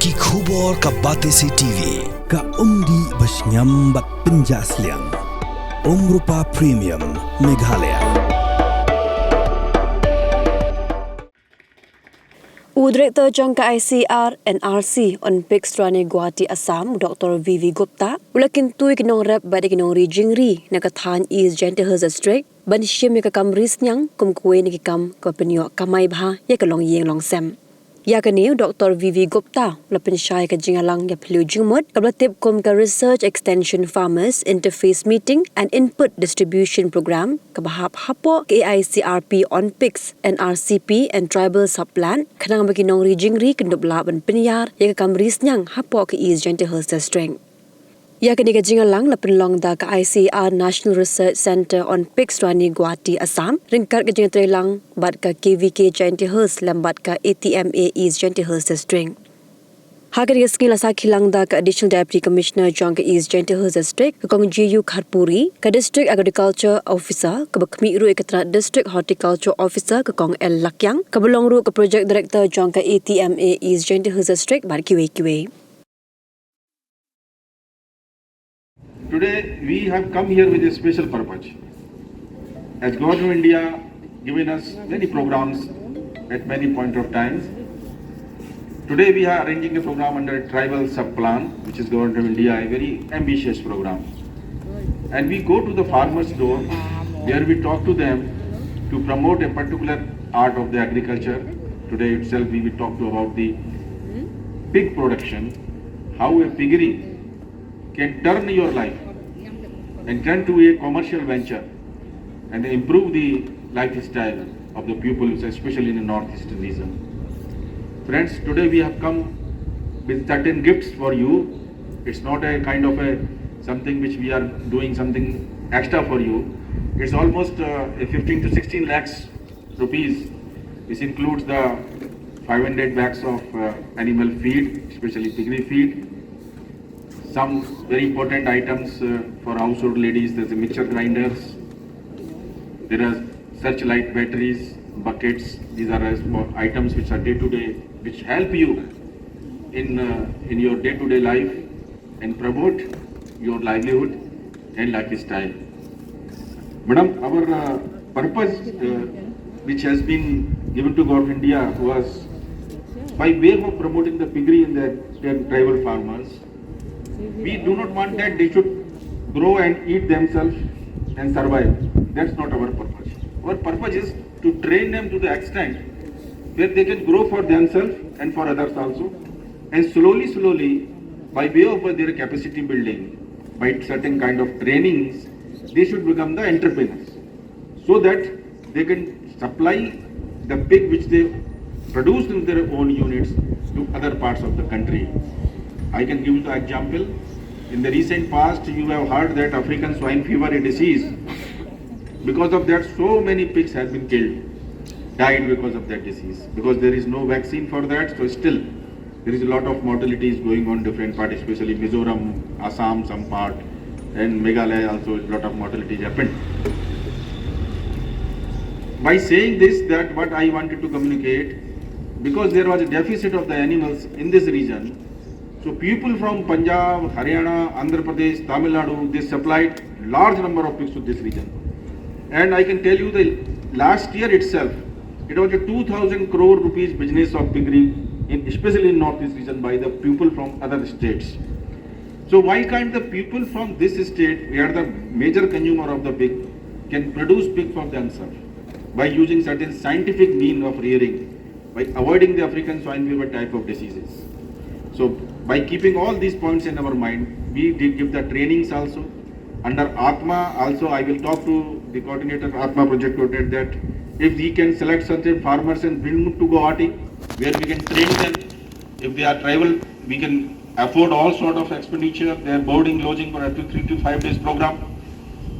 Ki khubor ka Batesi TV ka umdi basnyam bat penjaslian Rupa Premium Meghalaya. Director Jangka Icar-Nrc on Pix Rani Guwahati Assam Dr. V.V. Gupta ulakin tui kinong rep badi kinong Jingri nakathan East Gentihers District ban shim yakakam Sniang kumkuwe nikikam ka Pynïoh Kamai bha yakalong yeng long sem. Yakani Dr. V.V. Gupta lapin syai ka jingalang ya pelu jumut kablatip kum ka Research Extension Farmers Interface Meeting and Input Distribution Program kabahap hapo ka AICRP on Pix NRCP and Tribal Subplan kanang baginong Jingri kendubla ban Pynïoh yakakam Sniang hapo ka East Gentihers District. Yakani ka jingalang lapin long da ka ICR National Research Center on Pix Rani Guwahati Assam ringkat ka jingatrelang bat ka KVK Gentihers lambat ka ATMA East Gentihers District. Hakani ka skila sa kilang da ka Additional Deputy Commissioner Jangka East Gentihers District kong GU Kharpuri ka District Agriculture Officer ka bakmi ru ikatra District Horticulture Officer kong L Lakyang ka belong ru ka Project Director Jangka ATMA East Gentihers District bar kiwe. Today we have come here with a special purpose. As Government of India given us many programs at many point of times, today we are arranging a program under Tribal Subplan, which is Government of India, a very ambitious program. And we go to the farmers' door, where we talk to them to promote a particular art of the agriculture. Today itself we will talk to about the pig production, how a piggery can turn your life and turn to a commercial venture and improve the lifestyle of the pupils, especially in the northeastern region. Friends, today we have come with certain gifts for you. It's not a kind of a something which we are doing something extra for you. It's almost a 15 to 16 lakhs rupees. This includes the 500 bags of animal feed, especially piggery feed. Some very important items for household ladies. There's a mixture grinders. There are searchlight batteries, buckets. These are items which are day to day, which help you in your day to day life and promote your livelihood and lifestyle. Madam, our purpose, which has been given to Government of India, was by way of promoting the piggery in the tribal farmers. We do not want that they should grow and eat themselves and survive. That's not our purpose. Our purpose is to train them to the extent where they can grow for themselves and for others also. And slowly, by way of their capacity building, by certain kind of trainings, they should become the entrepreneurs. So that they can supply the pig which they produce in their own units to other parts of the country. I can give you the example. In the recent past, you have heard that African swine fever, a disease. Because of that, so many pigs have been killed, died because of that disease. Because there is no vaccine for that, so still there is a lot of mortalities going on different parts, especially Mizoram, Assam, some part, and Meghalaya also a lot of mortalities happened. By saying this, that what I wanted to communicate, because there was a deficit of the animals in this region, so people from Punjab, Haryana, Andhra Pradesh, Tamil Nadu, they supplied large number of pigs to this region. And I can tell you the last year itself, it was a 2,000 crore rupees business of piggery, especially in northeast region, by the people from other states. So why can't the people from this state, where the major consumer of the pig, can produce pig for themselves by using certain scientific means of rearing, by avoiding the African swine fever type of diseases. So by keeping all these points in our mind, we did give the trainings also. Under Atma also, I will talk to the coordinator, Atma project coordinator, that if we can select certain farmers and bring them to Guwahati, where we can train them. If they are tribal, we can afford all sort of expenditure, their boarding, lodging for up to 3 to 5 days program,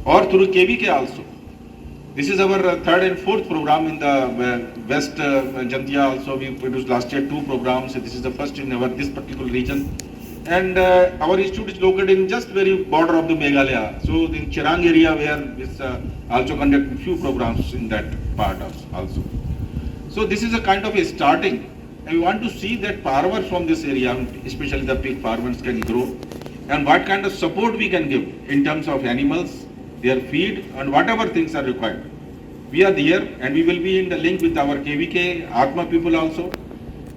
or through KVK also. This is our third and fourth program in the West Jantia also. We produced last year 2 programs. This is the first in this particular region. And our institute is located in just very border of the Meghalaya. So in Chirang area, where this also conduct few programs in that part also. So this is a kind of a starting. and we want to see that farmers from this area, especially the pig farmers, can grow, and what kind of support we can give in terms of animals, their feed, and whatever things are required. We are there, and we will be in the link with our KVK, Atma people also.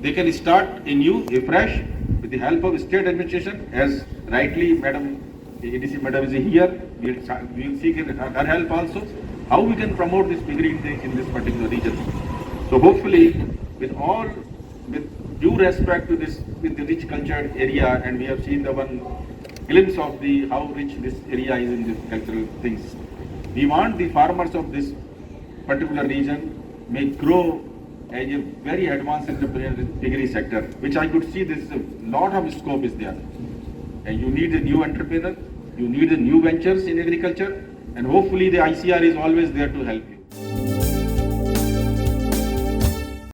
They can start anew, afresh, with the help of state administration, as rightly Madam ADC Madam is here. We will seek her help also. How we can promote this piggery in this particular region. So hopefully, with due respect to this, with the rich cultured area, and we have seen the one glimpse of the how rich this area is in these cultural things. We want the farmers of this particular region may grow as a very advanced entrepreneurial piggery sector, which I could see this a lot of scope is there. And you need a new entrepreneur, you need a new ventures in agriculture, and hopefully the ICR is always there to help.